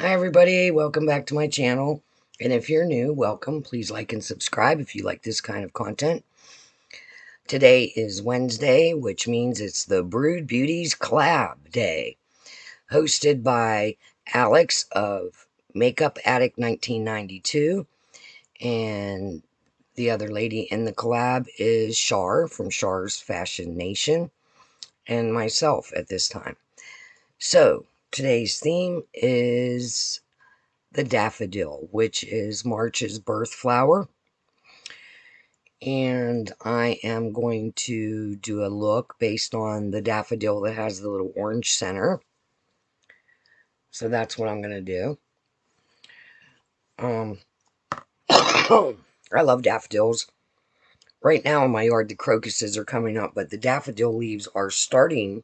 Hi everybody, welcome back to my channel. And if you're new, welcome. Please like and subscribe if you like this kind of content. Today is Wednesday, which means it's the Brewed Beauties Collab Day, hosted by Alex of Makeup Addict 1992, and the other lady in the collab is Char from Char's Fashion Nation, and myself at this time. So today's theme is the daffodil, which is March's birth flower. And I am going to do a look based on the daffodil that has the little orange center. So that's what I'm going to do. I love daffodils. Right now in my yard, the crocuses are coming up, but the daffodil leaves are starting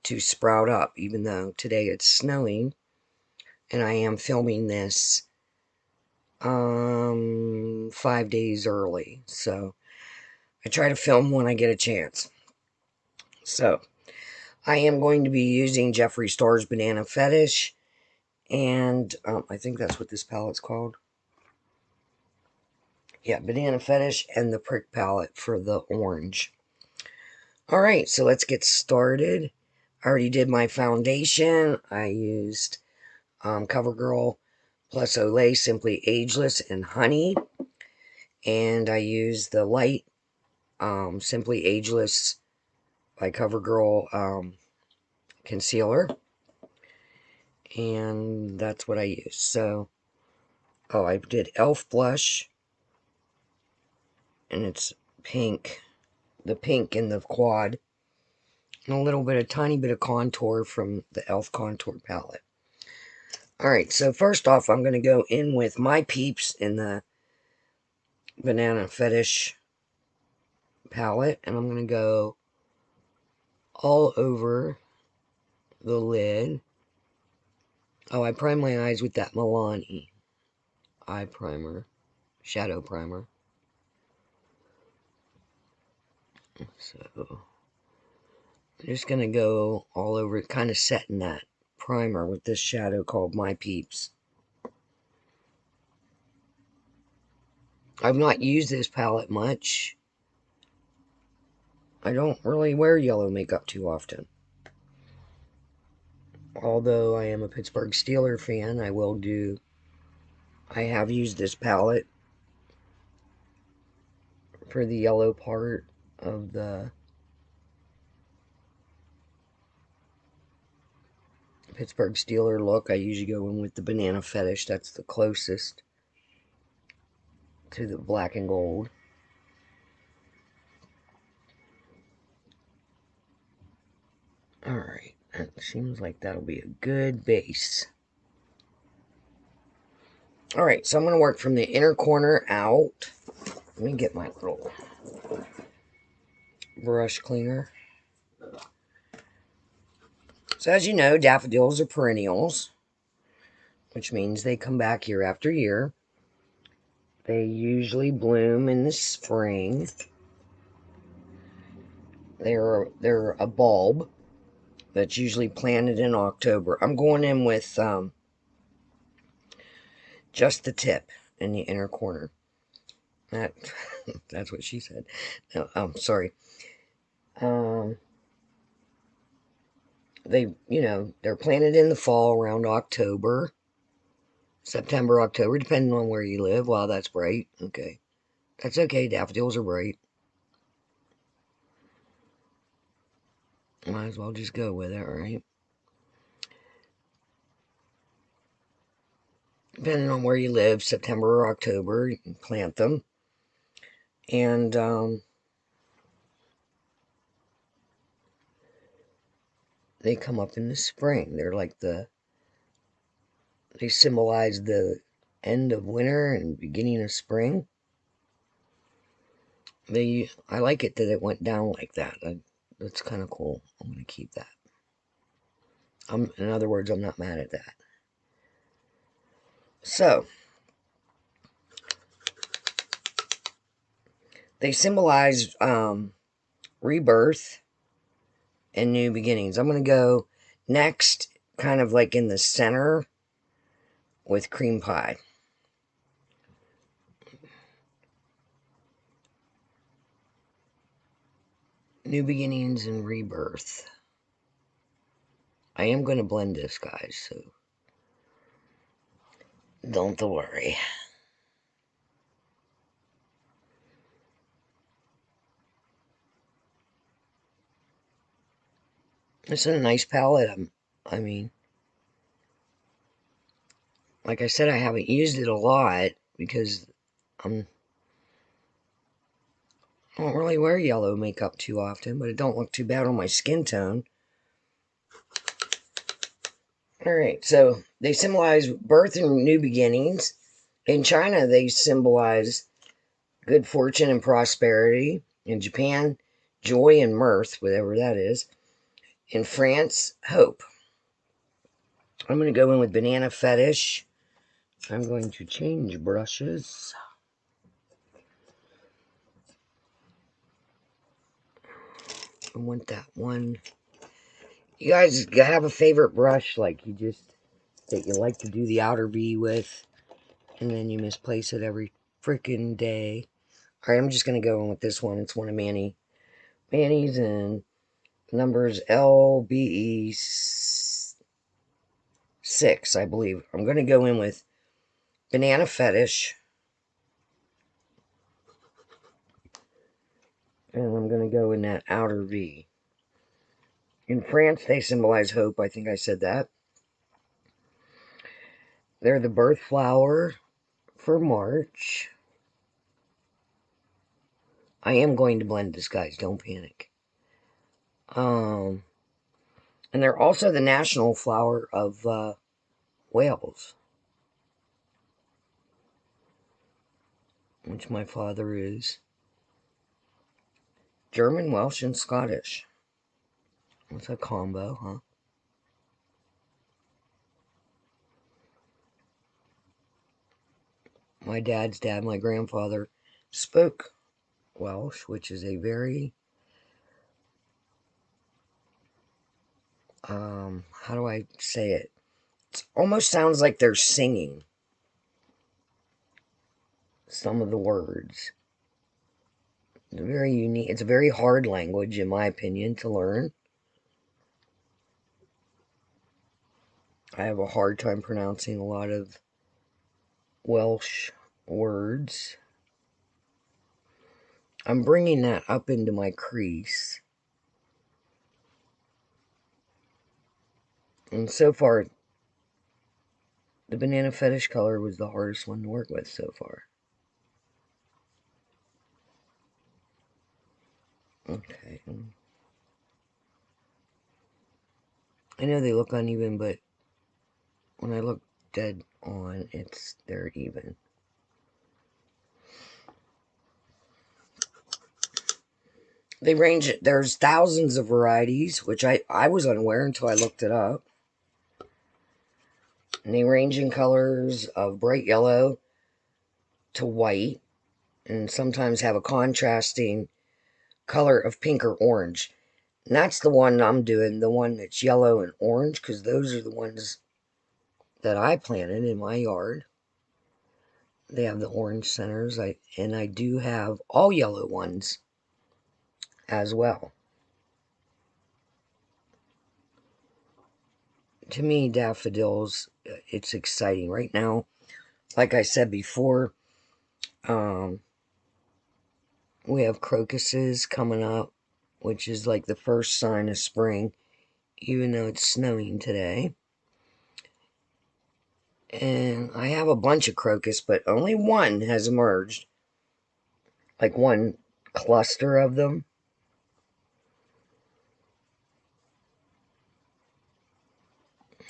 to sprout up, even though today it's snowing. And I am filming this 5 days early. So I try to film when I get a chance. So I am going to be using Jeffree Star's Banana Fetish, and I think that's what this palette's called. Yeah, Banana Fetish and the Prick palette for the orange. Alright, so let's get started. I already did my foundation. I used CoverGirl Plus Olay Simply Ageless and Honey. And I used the light Simply Ageless by CoverGirl concealer. And that's what I used. So, oh, I did e.l.f. blush. And it's pink. The pink in the quad. And a little bit, a tiny bit of contour from the e.l.f. contour palette. Alright, so first off, I'm going to go in with my peeps in the Banana Fetish palette. And I'm going to go all over the lid. Oh, I prime my eyes with that Milani eye primer, shadow primer. So, I'm just going to go all over it, kind of setting that primer with this shadow called My Peeps. I've not used this palette much. I don't really wear yellow makeup too often. Although I am a Pittsburgh Steelers fan, I have used this palette for the yellow part of the Pittsburgh Steelers look. I usually go in with the Banana Fetish. That's the closest to the black and gold. Alright, it seems like that'll be a good base. Alright, so I'm going to work from the inner corner out. Let me get my little brush cleaner. So as you know, daffodils are perennials, which means they come back year after year. They usually bloom in the spring. They're a bulb that's usually planted in October. I'm going in with just the tip in the inner corner. That's what she said. No, sorry. They're planted in the fall around October. September, October, depending on where you live. Wow, that's bright. Okay. That's okay. Daffodils are bright. Might as well just go with it, right? Depending on where you live, September or October, you can plant them. And, they come up in the spring. They symbolize the end of winter and beginning of spring. I like it that it went down like that. That's kind of cool. I'm going to keep that. In other words, I'm not mad at that. So, they symbolize rebirth and new beginnings. I'm going to go next, kind of like in the center with cream pie. New beginnings and rebirth. I am going to blend this, guys, so don't worry. It's a nice palette. I mean, like I said, I haven't used it a lot because I don't really wear yellow makeup too often, but it don't look too bad on my skin tone. Alright, so they symbolize birth and new beginnings. In China, they symbolize good fortune and prosperity. In Japan, joy and mirth, whatever that is. In France, hope. I'm going to go in with Banana Fetish. I'm going to change brushes. I want that one. You guys have a favorite brush, like that you like to do the outer V with, and then you misplace it every freaking day. Alright, I'm just going to go in with this one. It's one of Manny's, and numbers LBE6, I believe. I'm going to go in with Banana Fetish. And I'm going to go in that outer V. In France, they symbolize hope. I think I said that. They're the birth flower for March. I am going to blend this, guys. Don't panic. And they're also the national flower of Wales, which my father is German, Welsh, and Scottish. It's a combo, huh? My dad's dad, my grandfather, spoke Welsh, which is a very, how do I say it? It almost sounds like they're singing some of the words. It's very unique. It's a very hard language, in my opinion, to learn. I have a hard time pronouncing a lot of Welsh words. I'm bringing that up into my crease. And so far, the Banana Fetish color was the hardest one to work with so far. Okay. I know they look uneven, but when I look dead on, they're even. They range, there's thousands of varieties, which I was unaware until I looked it up. And they range in colors of bright yellow to white, and sometimes have a contrasting color of pink or orange. And that's the one I'm doing, the one that's yellow and orange, because those are the ones that I planted in my yard. They have the orange centers, and I do have all yellow ones as well. To me, daffodils, it's exciting. Right now, like I said before, we have crocuses coming up, which is like the first sign of spring, even though it's snowing today. And I have a bunch of crocus, but only one has emerged. Like one cluster of them.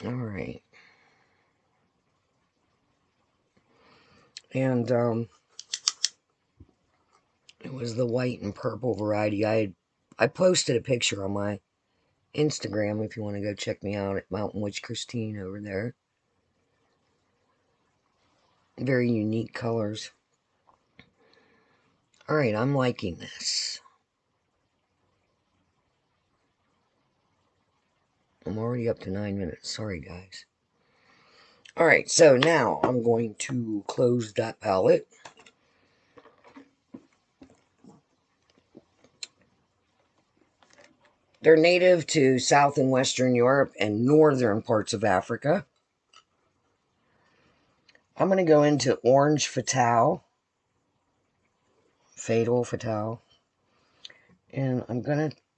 Alright. And, it was the white and purple variety. I posted a picture on my Instagram if you want to go check me out at Mountain Witch Christine over there. Very unique colors. Alright, I'm liking this. I'm already up to 9 minutes. Sorry, guys. Alright, so now I'm going to close that palette. They're native to South and Western Europe and northern parts of Africa. I'm going to go into Orange Fatal. Fatal Fatal. And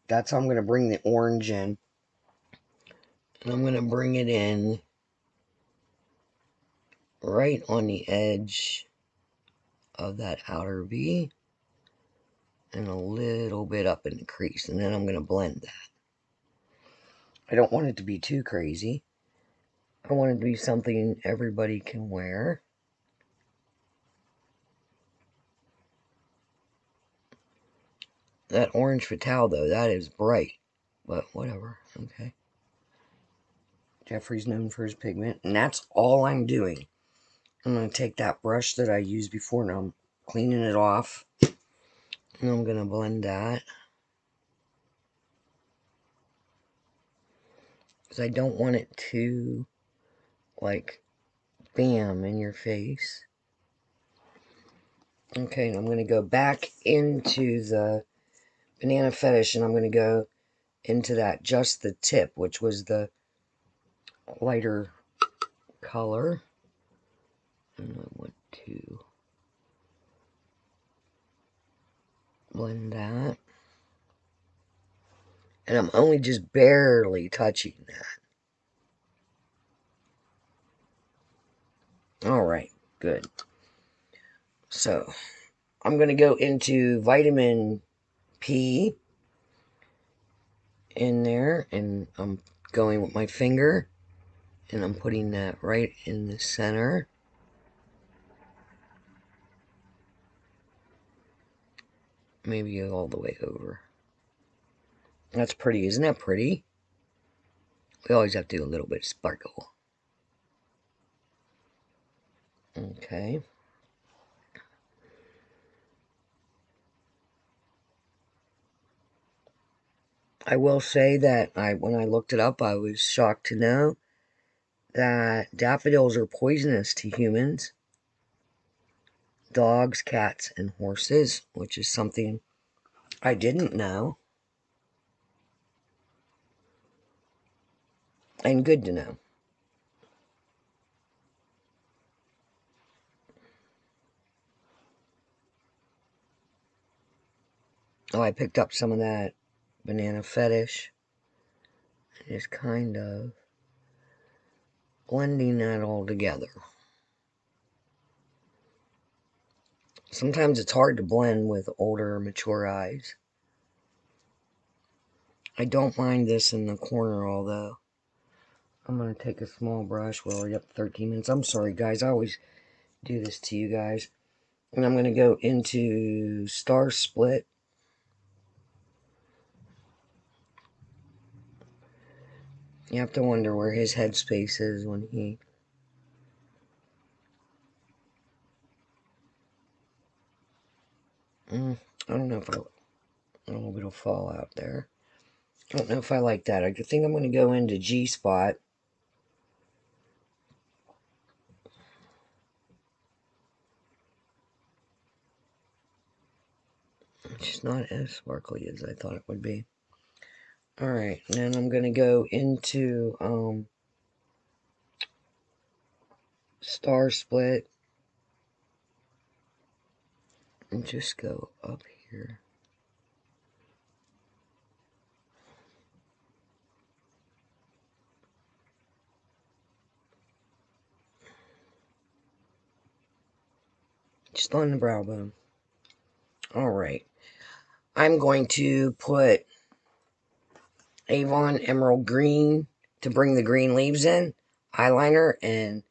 that's how I'm going to bring the orange in. And I'm going to bring it in right on the edge of that outer V. And a little bit up in the crease. And then I'm going to blend that. I don't want it to be too crazy. I want it to be something everybody can wear. That Orange Fatal, though, that is bright. But whatever, okay. Jeffrey's known for his pigment. And that's all I'm doing. I'm going to take that brush that I used before and I'm cleaning it off. And I'm going to blend that. Because I don't want it to, like, bam, in your face. Okay, and I'm going to go back into the Banana Fetish and I'm going to go into that Just the Tip, which was the lighter color. And I want to blend that. And I'm only just barely touching that. Alright, good. So, I'm going to go into Vitamin P in there. And I'm going with my finger. And I'm putting that right in the center. Maybe all the way over. That's pretty, isn't that pretty? We always have to do a little bit of sparkle. Okay. I will say that when I looked it up, I was shocked to know that daffodils are poisonous to humans, dogs, cats, and horses, which is something I didn't know. And good to know. Oh, I picked up some of that Banana Fetish. Just kind of blending that all together. Sometimes it's hard to blend with older, mature eyes. I don't mind this in the corner, although. I'm going to take a small brush. We're already up 13 minutes. I'm sorry, guys. I always do this to you guys. And I'm going to go into Star Split. You have to wonder where his headspace is when he... I don't know if I don't know if it'll fall out there. I don't know if I like that. I think I'm going to go into G-Spot. It's just not as sparkly as I thought it would be. Alright, then I'm going to go into Star Split. And just go up here. Just on the brow bone. Alright. I'm going to put Avon Emerald Green to bring the green leaves in. Eyeliner. And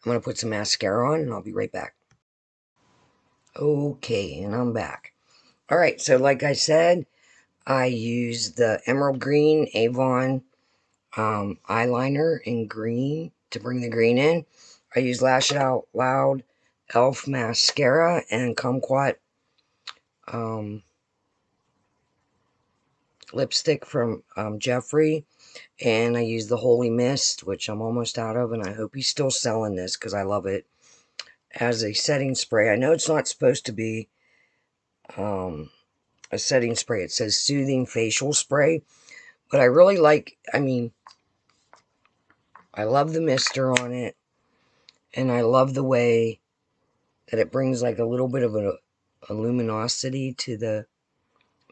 I'm going to put some mascara on. And I'll be right back. Okay. And I'm back. Alright. So like I said, I used the Emerald Green Avon eyeliner in green to bring the green in. I used Lash It Out Loud Elf mascara and Kumquat lipstick from Jeffree. And I use the Holy Mist, which I'm almost out of. And I hope he's still selling this because I love it as a setting spray. I know it's not supposed to be a setting spray. It says soothing facial spray. But I really like, I mean, I love the mister on it. And I love the way that it brings like a little bit of a luminosity to the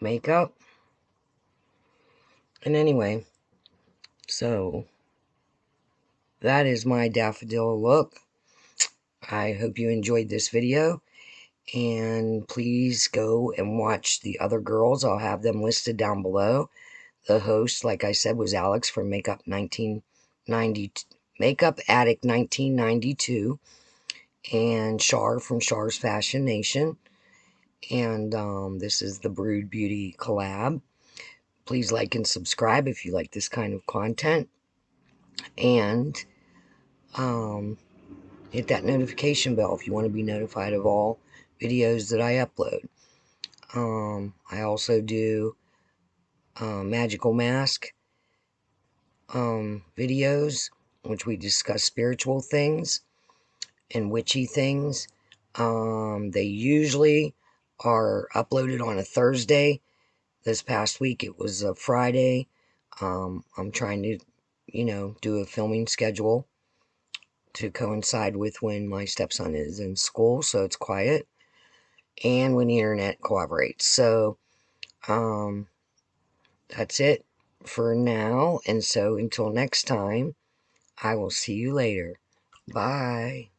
makeup. And anyway, so that is my Daffodil look. I hope you enjoyed this video. And please go and watch the other girls. I'll have them listed down below. The host, like I said, was Alex from Makeup Addict 1992, and Char from Char's Fashion Nation. And this is the Brewed Beauty collab. Please like and subscribe if you like this kind of content. And hit that notification bell if you want to be notified of all videos that I upload. I also do magical mask videos, which we discuss spiritual things and witchy things. They usually are uploaded on a Thursday. This past week it was a Friday. I'm trying to, do a filming schedule to coincide with when my stepson is in school, so it's quiet, and when the internet cooperates. So, that's it for now, and so until next time, I will see you later. Bye.